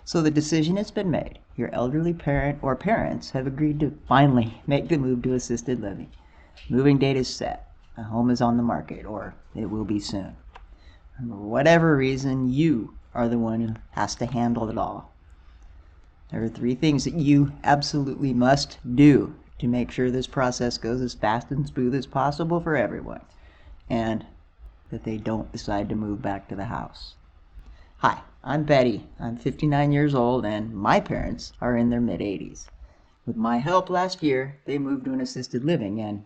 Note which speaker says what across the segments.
Speaker 1: So the decision has been made. Your elderly parent or parents have agreed to finally make the move to assisted living. Moving date is set. A home is on the market, or it will be soon. And for whatever reason, you are the one who has to handle it all. There are 3 things that you absolutely must do to make sure this process goes as fast and smooth as possible for everyone, and that they don't decide to move back to the house. Hi, I'm Betty. I'm 59 years old, and my parents are in their mid-80s. With my help last year, they moved to an assisted living, and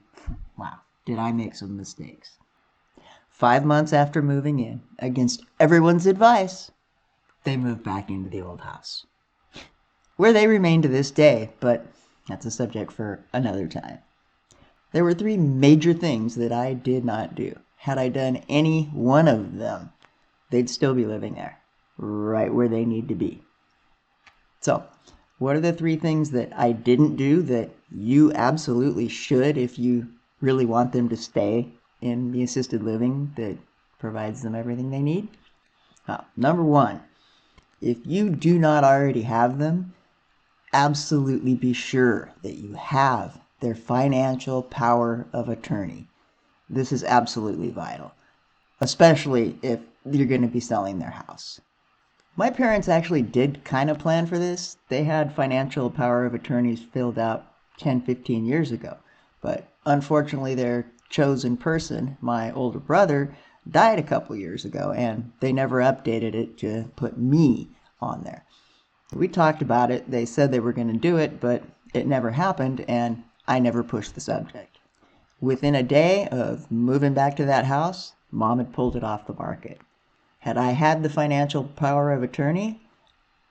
Speaker 1: wow, did I make some mistakes. 5 months after moving in, against everyone's advice, they moved back into the old house, where they remain to this day, but that's a subject for another time. There were 3 major things that I did not do. Had I done any one of them, they'd still be living there, right where they need to be. So, what are the 3 things that I didn't do that you absolutely should if you really want them to stay in the assisted living that provides them everything they need? Number 1, if you do not already have them, absolutely be sure that you have their financial power of attorney. This is absolutely vital, especially if you're going to be selling their house. My parents actually did kind of plan for this. They had financial power of attorneys filled out 10-15 years ago, but unfortunately their chosen person, my older brother, died a couple years ago, and they never updated it to put me on there. We talked about it. They said they were going to do it, but it never happened, and I never pushed the subject. Within a day of moving back to that house, Mom had pulled it off the market. Had I had the financial power of attorney,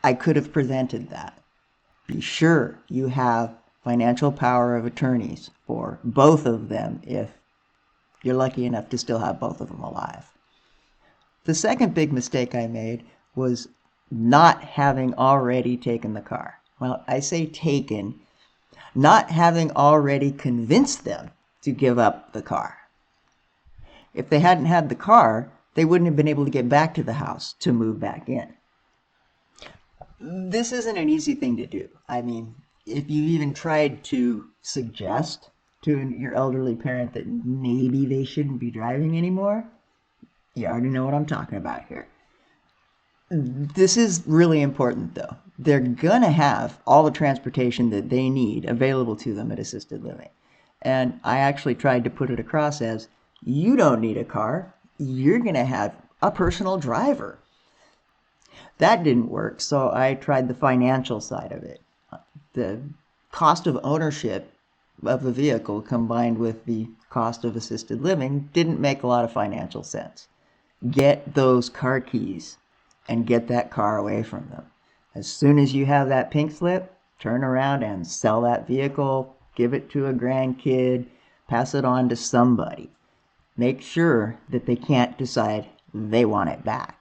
Speaker 1: I could have presented that. Be sure you have financial power of attorneys for both of them if you're lucky enough to still have both of them alive. The second big mistake I made was not having already taken the car. Well, I say taken, not having already convinced them to give up the car. If they hadn't had the car, they wouldn't have been able to get back to the house to move back in. This isn't an easy thing to do. I mean, if you even tried to suggest to your elderly parent that maybe they shouldn't be driving anymore, you already know what I'm talking about here. This is really important, though. They're going to have all the transportation that they need available to them at assisted living. And I actually tried to put it across as, you don't need a car. You're going to have a personal driver. That didn't work, so I tried the financial side of it. The cost of ownership of the vehicle combined with the cost of assisted living didn't make a lot of financial sense. Get those car keys and get that car away from them. As soon as you have that pink slip, turn around and sell that vehicle, give it to a grandkid, pass it on to somebody. Make sure that they can't decide they want it back.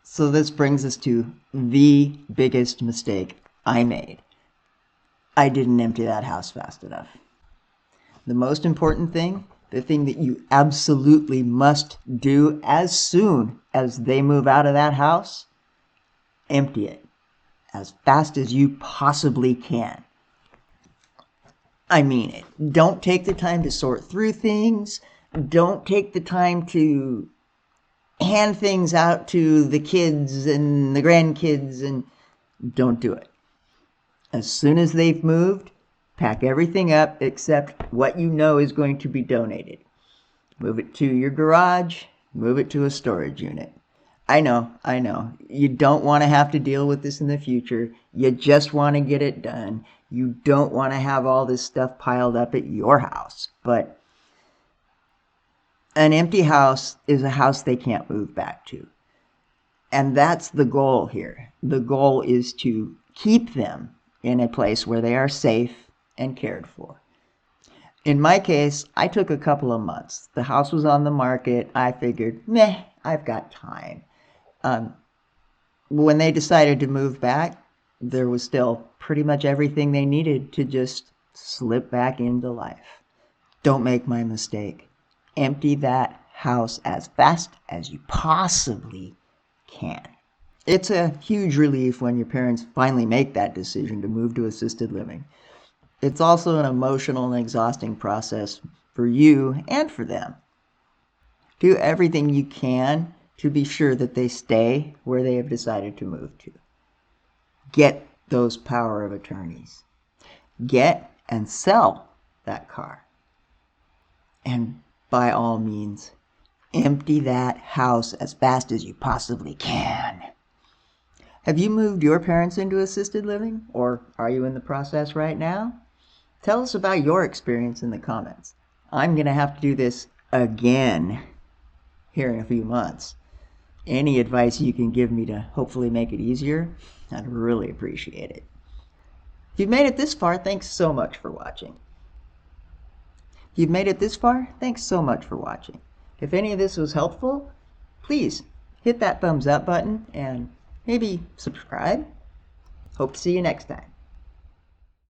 Speaker 1: So this brings us to the biggest mistake I made. I didn't empty that house fast enough. The most important thing, the thing that you absolutely must do as soon as they move out of that house, empty it as fast as you possibly can. I mean it. Don't take the time to sort through things. Don't take the time to hand things out to the kids and the grandkids, and don't do it. As soon as they've moved, pack everything up except what you know is going to be donated. Move it to your garage, move it to a storage unit. I know. You don't want to have to deal with this in the future. You just want to get it done. You don't want to have all this stuff piled up at your house. But an empty house is a house they can't move back to. And that's the goal here. The goal is to keep them in a place where they are safe and cared for. In my case, I took a couple of months. The house was on the market. I figured, I've got time. When they decided to move back, there was still pretty much everything they needed to just slip back into life. Don't make my mistake. Empty that house as fast as you possibly can. It's a huge relief when your parents finally make that decision to move to assisted living. It's also an emotional and exhausting process for you and for them. Do everything you can to be sure that they stay where they have decided to move to. Get those power of attorneys. Get and sell that car. And by all means, empty that house as fast as you possibly can. Have you moved your parents into assisted living, or are you in the process right now? Tell us about your experience in the comments. I'm going to have to do this again here in a few months. Any advice you can give me to hopefully make it easier, I'd really appreciate it. If you've made it this far, thanks so much for watching. If any of this was helpful, please hit that thumbs up button and maybe subscribe. Hope to see you next time.